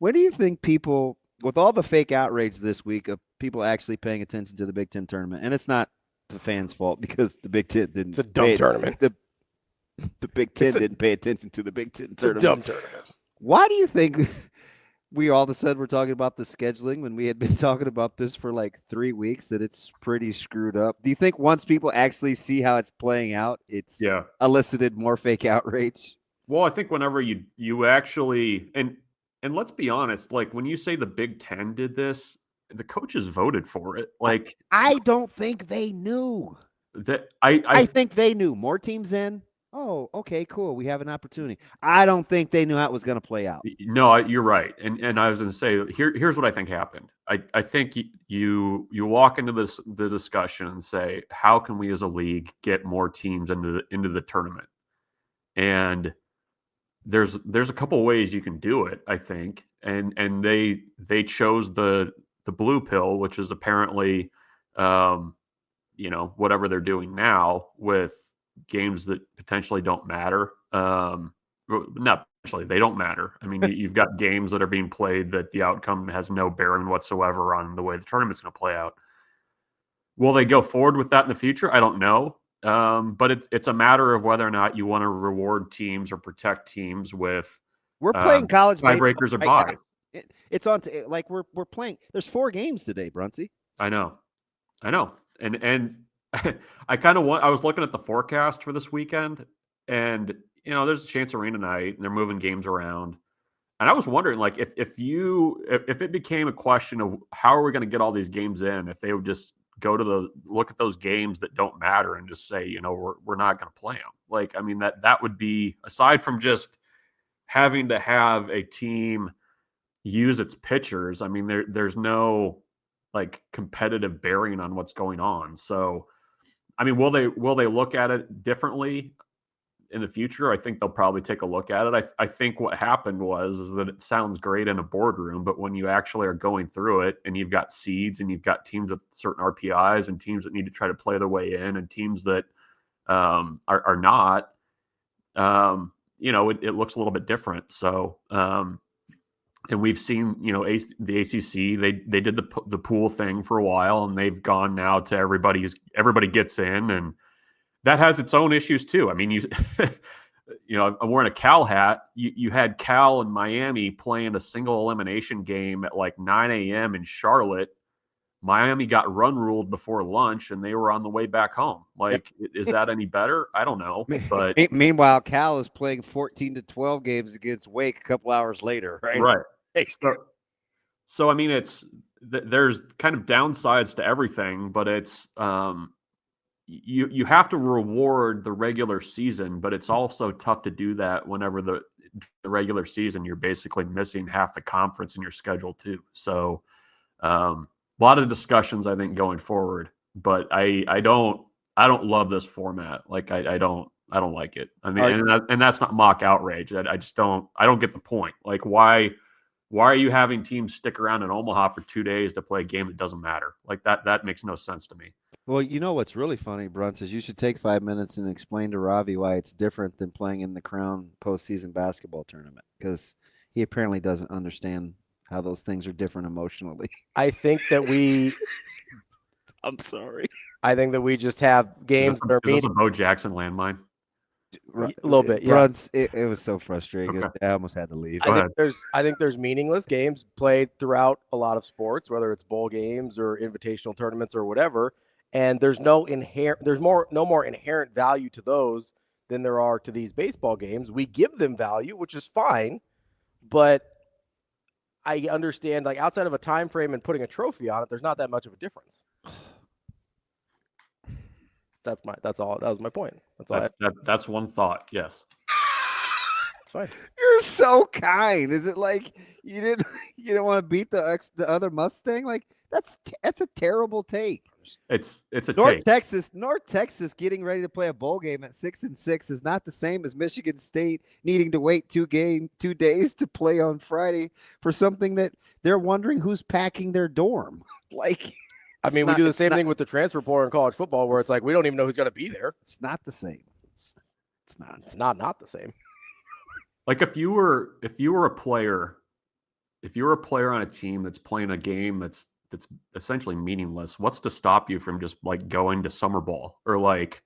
When do you think people, with all the fake outrage this week of people actually paying attention to the Big Ten tournament, and it's not the fans' fault because the Big Ten didn't. It's a dumb tournament. The Big Ten didn't pay attention to the Big Ten tournament. It's a dumb tournament. Why do you think we all of a sudden were talking about the scheduling when we had been talking about this for like 3 weeks, that it's pretty screwed up? Do you think once people actually see how it's playing out, it's elicited more fake outrage? Well, I think whenever you actually and let's be honest, like when you say the Big Ten did this, the coaches voted for it. Like I don't think they knew. That I think they knew. More teams in. Oh, okay, cool. We have an opportunity. I don't think they knew how it was going to play out. No, you're right. And I was going to say, here's what I think happened. I think you walk into the discussion and say, how can we as a league get more teams into the tournament? And there's a couple of ways you can do it, I think. And they chose the blue pill, which is apparently whatever they're doing now with games that potentially don't matter. Not potentially, they don't matter. I mean, you've got games that are being played that the outcome has no bearing whatsoever on the way the tournament's going to play out. Will they go forward with that in the future? I don't know. But it's a matter of whether or not you want to reward teams or protect teams with we're playing college tiebreakers or buys. It's on like we're playing. There's 4 games today, Bruntzy. I know, and I kind of I was looking at the forecast for this weekend, and there's a chance of rain tonight, and they're moving games around. And I was wondering, like, if it became a question of how are we going to get all these games in, if they would just go to look at those games that don't matter and just say, we're not going to play them. Like, I mean, that would be, aside from just having to have a team use its pitchers, I mean, there's no like competitive bearing on what's going on. So, I mean, will they look at it differently in the future? I think they'll probably take a look at it. I think what happened is that it sounds great in a boardroom, but when you actually are going through it and you've got seeds and you've got teams with certain RPIs and teams that need to try to play their way in and teams that are not, it looks a little bit different. So, and we've seen, the ACC, they did the pool thing for a while, and they've gone now to everybody gets in, and that has its own issues too. I mean, I'm wearing a Cal hat. You had Cal and Miami playing a single elimination game at like 9 a.m. in Charlotte. Miami got run ruled before lunch, and they were on the way back home. Like, is that any better? I don't know. But meanwhile, Cal is playing 14-12 games against Wake a couple hours later, right? Right. So I mean, there's kind of downsides to everything, but it's you have to reward the regular season, but it's also tough to do that whenever the regular season you're basically missing half the conference in your schedule too. So a lot of discussions I think going forward, but I don't love this format. Like I don't like it. I mean, and that's not mock outrage. I just don't get the point. Like why are you having teams stick around in Omaha for 2 days to play a game that doesn't matter? Like that makes no sense to me. Well, what's really funny, Bruntz, is you should take 5 minutes and explain to Ravi why it's different than playing in the Crown postseason basketball tournament, because he apparently doesn't understand how those things are different emotionally. I think that I'm sorry. I think that we just have games that are Is this a Bo Jackson landmine? A little bit, yeah. Bruntz, it was so frustrating. Okay. I almost had to leave. I think there's meaningless games played throughout a lot of sports, whether it's bowl games or invitational tournaments or whatever. And there's no more inherent value to those than there are to these baseball games. We give them value, which is fine, but I understand, like, outside of a time frame and putting a trophy on it, there's not that much of a difference. That's all. That was my point. That's one thought. Yes. It's fine. You're so kind. Is it like you didn't want to beat the other Mustang? Like that's a terrible take. It's a North take. North Texas getting ready to play a bowl game at 6-6 is not the same as Michigan State needing to wait 2 days to play on Friday for something that they're wondering who's packing their dorm. Like, I mean, we do the same thing with the transfer portal in college football, where it's like we don't even know who's going to be there. It's not the same. It's not the same. Like if you were a player if you're a player on a team that's playing a game that's essentially meaningless, what's to stop you from just like going to summer ball or like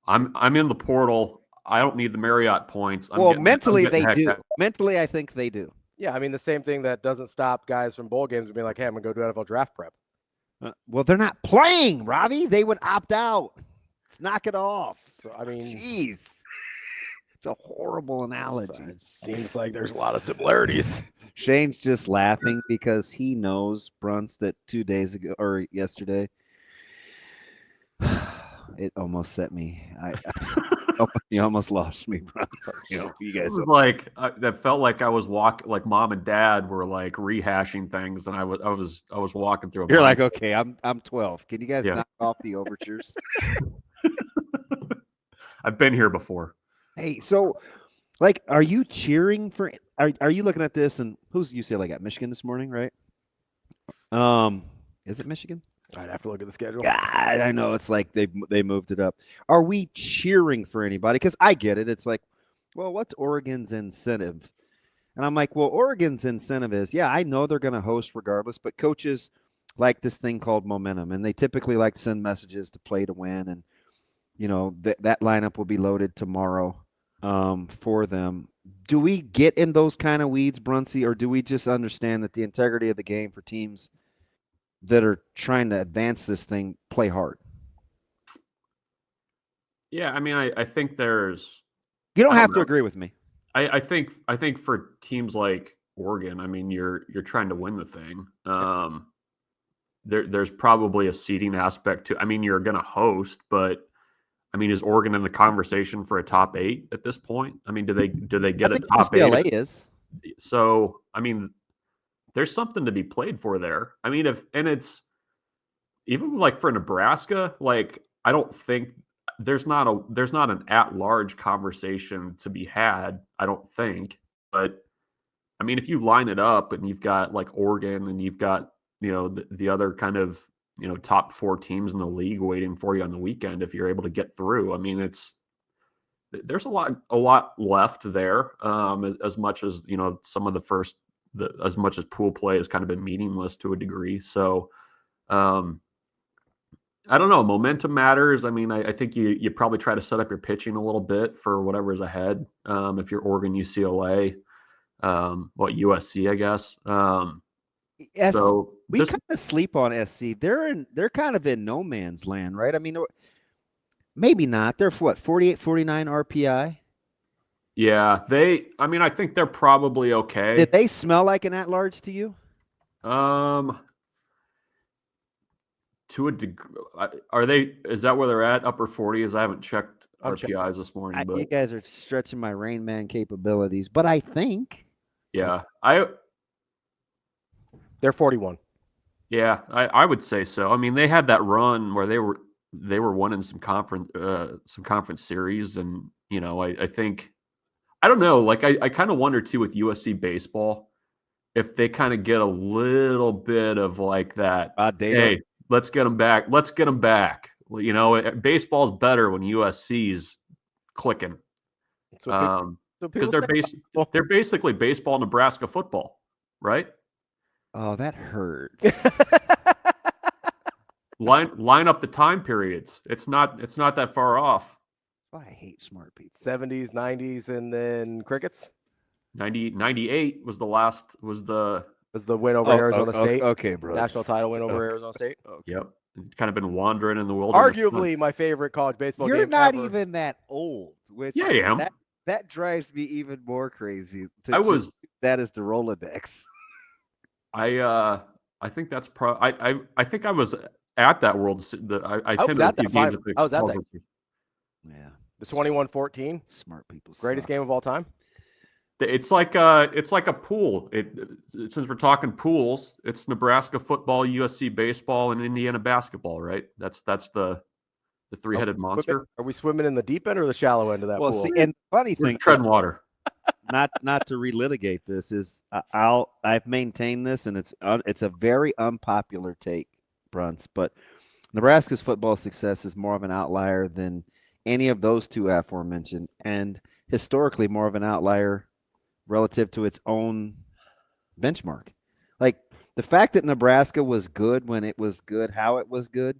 I'm in the portal. I don't need the Marriott points. Mentally I'm they heck do. out. Mentally, I think they do. Yeah, I mean the same thing that doesn't stop guys from bowl games from being like, "Hey, I'm gonna go do NFL draft prep." Well, they're not playing, Ravi. They would opt out. Let's knock it off. So I mean, jeez, it's a horrible analogy. Seems like there's a lot of similarities. Shane's just laughing because he knows, Bruntz, that 2 days ago or yesterday, it almost set me. You almost lost me, Bruntz. You guys that felt like I was like mom and dad were like rehashing things, and I was walking through. You're like, okay, I'm 12. Can you guys knock off the overtures? I've been here before. Hey, so like, are you cheering for? Are you looking at this? And who's UCLA got? Michigan this morning, right? Is it Michigan? I'd have to look at the schedule. God, I know it's like they moved it up. Are we cheering for anybody? Because I get it. It's like, well, what's Oregon's incentive? And I'm like, well, Oregon's incentive is, yeah, I know they're going to host regardless, but coaches like this thing called momentum, and they typically like to send messages to play to win, and that lineup will be loaded tomorrow for them. Do we get in those kind of weeds, Brunsey, or do we just understand that the integrity of the game for teams that are trying to advance this thing play hard? Yeah, I mean, I think there's. You don't have to agree with me. I think for teams like Oregon, I mean, you're trying to win the thing. There's probably a seeding aspect to. I mean, you're going to host, but I mean, is Oregon in the conversation for a top 8 at this point? I mean, do they get a top UCLA 8? Is. So, I mean, there's something to be played for there. I mean, it's even like for Nebraska, like I don't think there's not an at-large conversation to be had, I don't think. But I mean, if you line it up and you've got like Oregon and you've got, the other kind of, top 4 teams in the league waiting for you on the weekend, if you're able to get through, I mean, there's a lot left there. As much as, some of the first, as much as pool play has kind of been meaningless to a degree. So, I don't know. Momentum matters. I mean, I think you probably try to set up your pitching a little bit for whatever's ahead. If you're Oregon, UCLA, USC, I guess. So we kind of sleep on SC. They're kind of in no man's land, right? I mean, maybe not. They're what, 48, 49 RPI? Yeah, I think they're probably okay. Did they smell like an at-large to you? To a degree, are they? Is that where they're at? Upper 40s? I haven't checked RPIs this morning. But you guys are stretching my Rain Man capabilities, but I think. Yeah, they're 41. Yeah, I would say so. I mean, they had that run where they were winning some conference series, and I think, I don't know. Like I kind of wonder too with USC baseball if they kind of get a little bit of like that. Hey, let's get them back. Let's get them back. Baseball's better when USC's clicking. Because they're basically baseball, Nebraska football, right? Oh, that hurts. Line up the time periods. It's not that far off. Oh, I hate smart people. 70s, 90s, and then crickets. 98 was the win over Arizona State. Okay, bro. National title win over Arizona State. Yep. Kind of been wandering in the wilderness. Arguably my favorite college baseball game. You're not even that old. Which I am. That drives me even more crazy. That is the Rolodex. I think that's I think I was at that World. I was at that. I was at that. Yeah. The 21-14. Smart people. Greatest game of all time. It's like a pool. Since we're talking pools, it's Nebraska football, USC baseball, and Indiana basketball, right? That's the three-headed monster. Are we swimming in the deep end or the shallow end of that pool? See, and funny thing, treading water. Not to relitigate this is I've maintained this, and it's a very unpopular take, Bruntz, but Nebraska's football success is more of an outlier than any of those two aforementioned, and historically more of an outlier relative to its own benchmark. Like the fact that Nebraska was good when it was good, how it was good,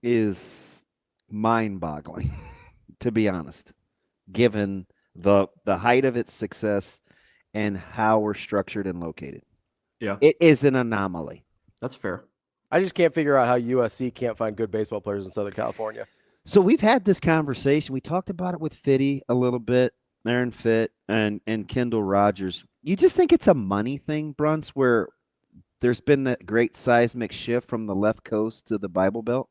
is mind-boggling, to be honest, given the height of its success and how we're structured and located. Yeah. It is an anomaly. That's fair. I just can't figure out how USC can't find good baseball players in Southern California. So we've had this conversation. We talked about it with Fitty a little bit, Aaron Fitt and Kendall Rogers. You just think it's a money thing, Bruntz, where there's been that great seismic shift from the left coast to the Bible Belt?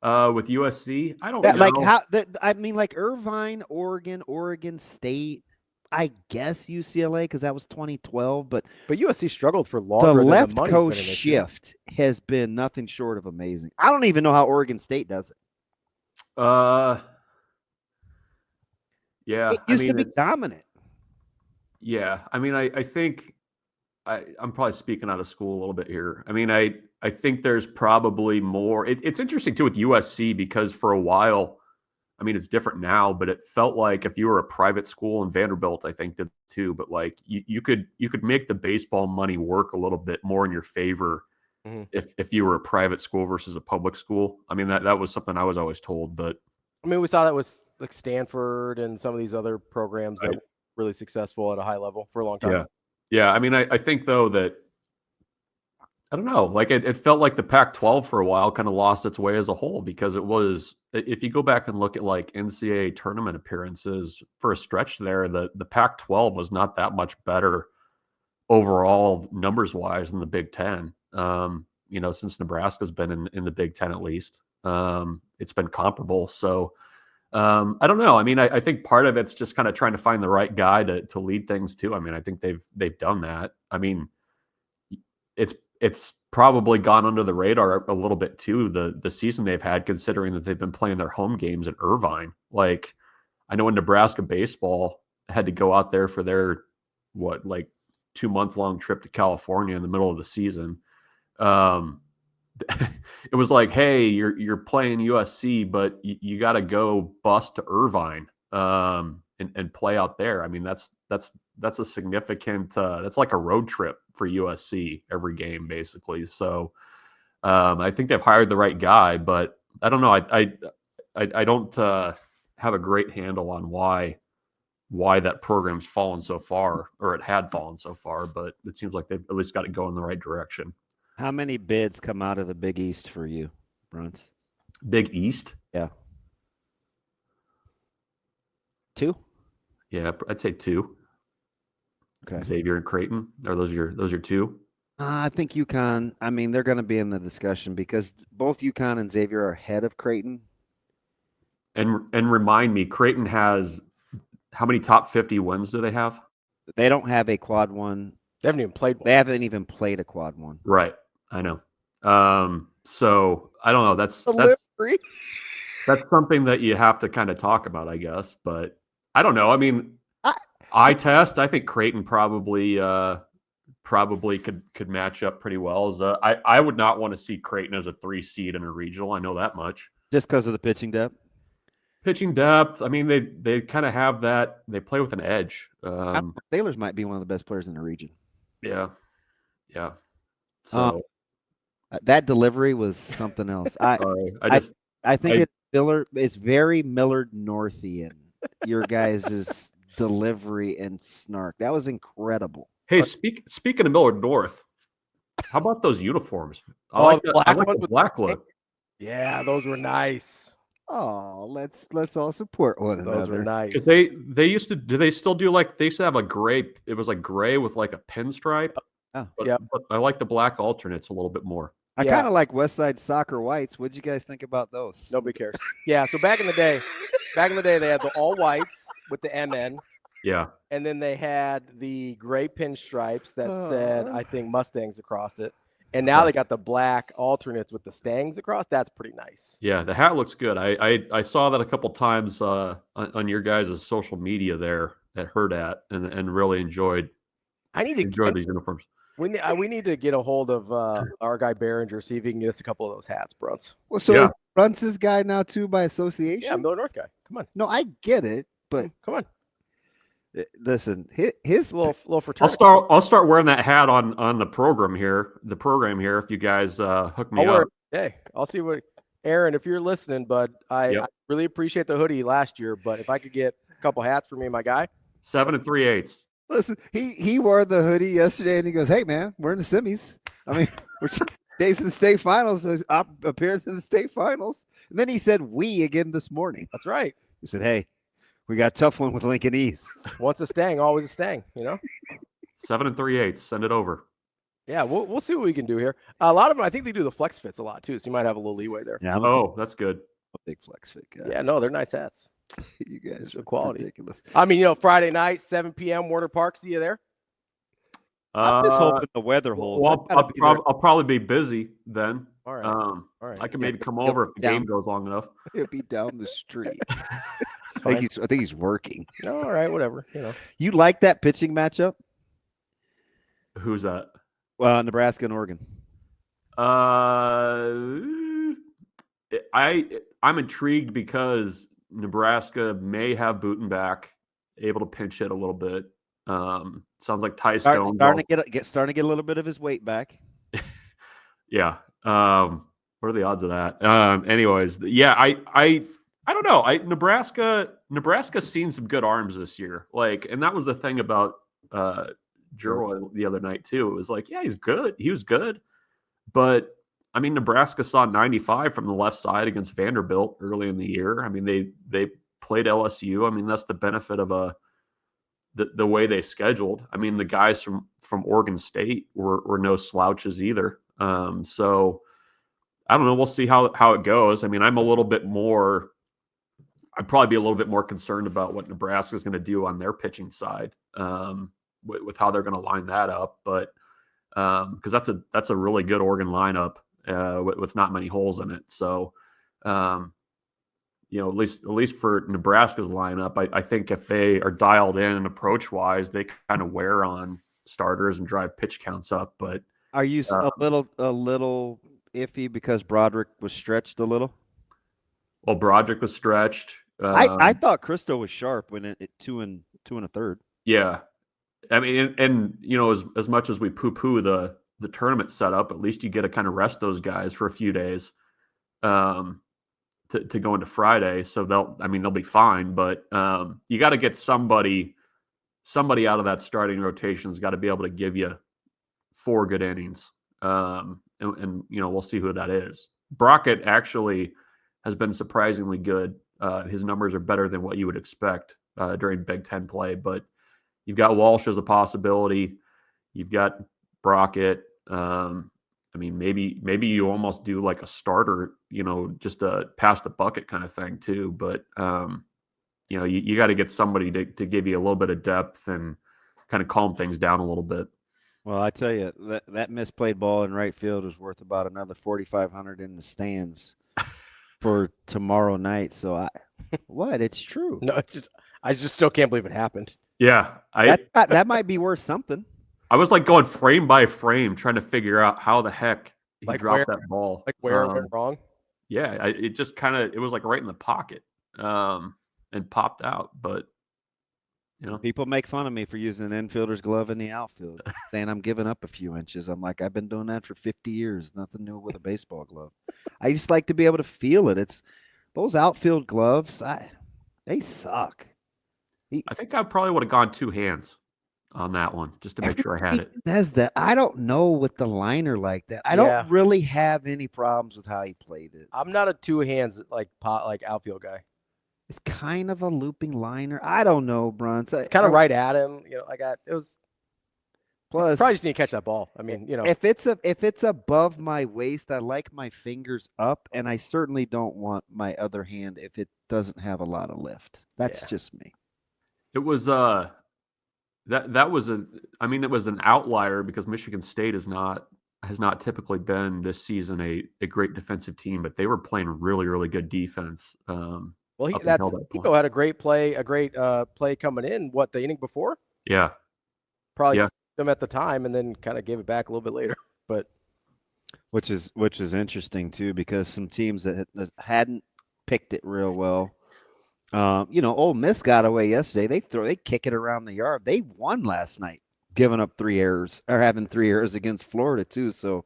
With USC, I don't know. Like Irvine, Oregon State, I guess UCLA, because that was 2012. But USC struggled for longer. The than left the coast shift has been nothing short of amazing. I don't even know how Oregon State does it. Yeah, it used to be dominant. Yeah, I mean, I think I'm probably speaking out of school a little bit here. I mean, I think there's probably more. It's interesting too with USC because for a while, I mean, it's different now, but it felt like if you were a private school, and Vanderbilt, I think, did too, but like you could make the baseball money work a little bit more in your favor if you were a private school versus a public school. I mean, that was something I was always told, but I mean, we saw that with like Stanford and some of these other programs that were really successful at a high level for a long time. Yeah. I mean, I think though that I don't know, like it felt like the Pac-12 for a while kind of lost its way as a whole because it was, if you go back and look at like NCAA tournament appearances for a stretch there, the Pac-12 was not that much better overall numbers wise than the Big Ten. Since Nebraska's been in the Big Ten at least, it's been comparable. So I don't know. I mean, I think part of it's just kind of trying to find the right guy to lead things too. I mean, I think they've done that. I mean, it's probably gone under the radar a little bit too, the season they've had, considering that they've been playing their home games in Irvine. Like, I know in Nebraska baseball had to go out there for their 2-month-long trip to California in the middle of the season. It was like, hey, you're playing USC, but you got to go bus to Irvine and play out there. I mean, that's a significant. That's like a road trip for USC every game, basically. So I think they've hired the right guy, but I don't know. I don't have a great handle on why that program's fallen so far, or it had fallen so far. But it seems like they've at least got it going in the right direction. How many bids come out of the Big East for you, Bruntz? Big East? Yeah. 2? Yeah, I'd say 2. Okay. Xavier and Creighton. Are those your 2? I think UConn. I mean, they're going to be in the discussion because both UConn and Xavier are ahead of Creighton. And remind me, Creighton has how many top 50 wins do they have? They don't have a quad one. They haven't even played one. They haven't even played a quad one. Right. I know. So I don't know. That's something that you have to kind of talk about, I guess. But I don't know. I mean, I think Creighton probably could match up pretty well. I would not want to see Creighton as a 3 seed in a regional. I know that much. Just because of the pitching depth. I mean, they kind of have that. They play with an edge. Baylor's might be one of the best players in the region. Yeah. So that delivery was something else. I think it's very Millard Northian. Your guys' delivery and snark. That was incredible. Hey, speaking of Millard North, how about those uniforms? I like the black look. Yeah, those were nice. Oh, let's all support one another. Those were nice. Because they used to. Do they still do they used to have a gray? It was like gray with like a pinstripe. Oh, but I like the black alternates a little bit more. I kind of like West Side Soccer whites. What'd you guys think about those? Nobody cares. Yeah, so back in the day, they had the all whites with the MN. Yeah. And then they had the gray pinstripes that said, I think, Mustangs across it. And now they got the black alternates with the Stangs across. That's pretty nice. Yeah, the hat looks good. I saw that a couple times on your guys' social media there at Hurrdat and really enjoyed these uniforms. We need to get a hold of our guy Behringer, see if he can get us a couple of those hats, Bruntz. Well, so is Bruntz's guy now too by association? Yeah, Miller North guy. Come on. No, I get it, but come on. Listen, his little fraternity. I'll start wearing that hat on the program here. If you guys hook me up. Hey, I'll see what Aaron, if you're listening, bud. I really appreciate the hoodie last year, but if I could get a couple hats for me and my guy. 7 3/8. Listen, he wore the hoodie yesterday, and he goes, "Hey man, we're in the semis. I mean, we're days in the state finals, appearance in the state finals." And then he said, "We" again this morning. That's right. He said, "Hey, we got a tough one with Lincoln East. Once a Stang, always a Stang. 7 3/8. Send it over. Yeah, we'll see what we can do here. A lot of them, I think they do the flex fits a lot too, so you might have a little leeway there. Yeah, that's good. A big flex fit guy. Yeah, no, they're nice hats. You guys are quality. ridiculous. I mean, Friday night, 7 p.m. Warner Park. See you there. I'm just hoping the weather holds. Well, I'll probably be busy then. All right. All right. I can maybe come over if the game goes long enough. He'll be down the street. I think he's working. All right, whatever. You like that pitching matchup? Who's that? Well, Nebraska and Oregon. I'm intrigued because Nebraska may have Booten back, able to pinch hit a little bit. Sounds like Ty Stone starting to get a little bit of his weight back. Yeah. What are the odds of that? Anyways, yeah, I don't know. Nebraska's seen some good arms this year. And that was the thing about Giroy the other night too. It was like, yeah, he's good. He was good. But I mean, Nebraska saw 95 from the left side against Vanderbilt early in the year. I mean, they played LSU. I mean, that's the benefit of the way they scheduled. I mean, the guys from Oregon State were no slouches either. So I don't know. We'll see how it goes. I mean, I'd probably be a little bit more concerned about what Nebraska is going to do on their pitching side with how they're going to line that up. But because that's a really good Oregon lineup with not many holes in it. So, at least for Nebraska's lineup, I think if they are dialed in approach wise, they kind of wear on starters and drive pitch counts up. But are you a little iffy because Broderick was stretched a little? Well, Broderick was stretched. I thought Christo was sharp when it 2 1/3. Yeah, I mean, and as much as we poo-poo the tournament setup, at least you get to kind of rest those guys for a few days to go into Friday. So they'll be fine. But you got to get somebody out of that starting rotation's got to be able to give you 4 good innings. And we'll see who that is. Brockett actually has been surprisingly good. His numbers are better than what you would expect during Big Ten play. But you've got Walsh as a possibility. You've got Brockett. I mean, maybe you almost do like a starter, just a pass the bucket kind of thing too. But you got to get somebody to give you a little bit of depth and kind of calm things down a little bit. Well, I tell you, that misplayed ball in right field is worth about another $4,500 in the stands for tomorrow night. So it's true. No, I just still can't believe it happened. Yeah, that might be worth something. I was going frame by frame, trying to figure out how the heck he dropped that ball. Where it went wrong. Yeah, it just it was right in the pocket and popped out. But people make fun of me for using an infielder's glove in the outfield, saying I'm giving up a few inches. I'm like, I've been doing that for 50 years. Nothing new with a baseball glove. I just like to be able to feel it. It's those outfield gloves. They suck. I think I probably would have gone 2 hands on that one just to make sure I had it. Does that? I don't know with the liner like that. I don't really have any problems with how he played it. I'm not a 2 hands like outfield guy. It's kind of a looping liner. I don't know, Bruntz. It's kind of right at him. It was. Plus, probably just need to catch that ball. I mean, if it's above my waist, I like my fingers up, and I certainly don't want my other hand if it doesn't have a lot of lift. That's just me. It was that was it was an outlier because Michigan State has not typically been this season a great defensive team, but they were playing really, really good defense. Pico had a great play coming in. What, the inning before? Yeah, probably them at the time, and then kind of gave it back a little bit later. But which is interesting too, because some teams that hadn't picked it real well Ole Miss got away yesterday. They kick it around the yard. They won last night, giving up 3 errors or having 3 errors against Florida too. So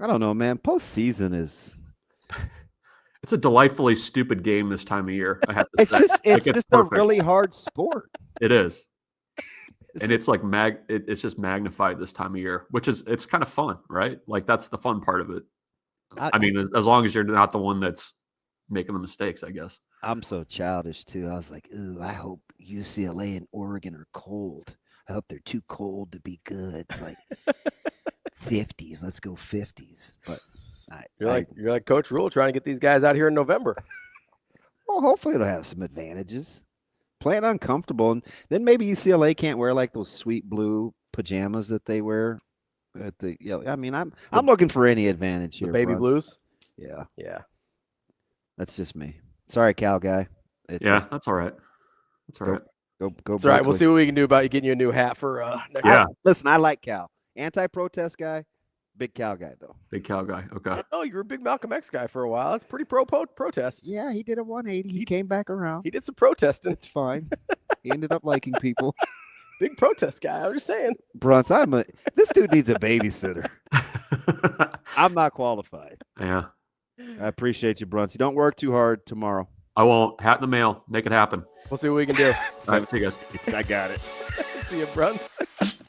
I don't know, man. Postseason is. It's a delightfully stupid game this time of year. I have to It's say. just Like, it's just a really hard sport. It is. And it's like it's just magnified this time of year, which is it's kind of fun, right? Like that's the fun part of it. I mean, as long as you're not the one that's making the mistakes, I guess. I'm so childish too. I was like, ooh, I hope UCLA and Oregon are cold. I hope they're too cold to be good. Like 50s. Let's go 50s. But you're like Coach Rule trying to get these guys out here in November. Well, hopefully it'll have some advantages. Playing uncomfortable, and then maybe UCLA can't wear like those sweet blue pajamas that they wear at the. I mean, I'm looking for any advantage here. The baby Bruntz. blues. Yeah. That's just me. Sorry, Cal guy. That's all right. That's all right. Go. That's all right. We'll see what we can do about getting you a new hat for. Listen, I like Cal. Anti-protest guy. Big Cal guy though. Big Cal guy. Okay. Oh, you were a big Malcolm X guy for a while. That's pretty protest. Yeah, he did a 180. He came back around. He did some protesting. It's fine. He ended up liking people. Big protest guy. I'm just saying. Bruntz, this dude needs a babysitter. I'm not qualified. Yeah. I appreciate you, Bruntz. You don't work too hard tomorrow. I won't. Hat in the mail. Make it happen. We'll see what we can do. All right. See you guys. I got it. See you, Bruntz.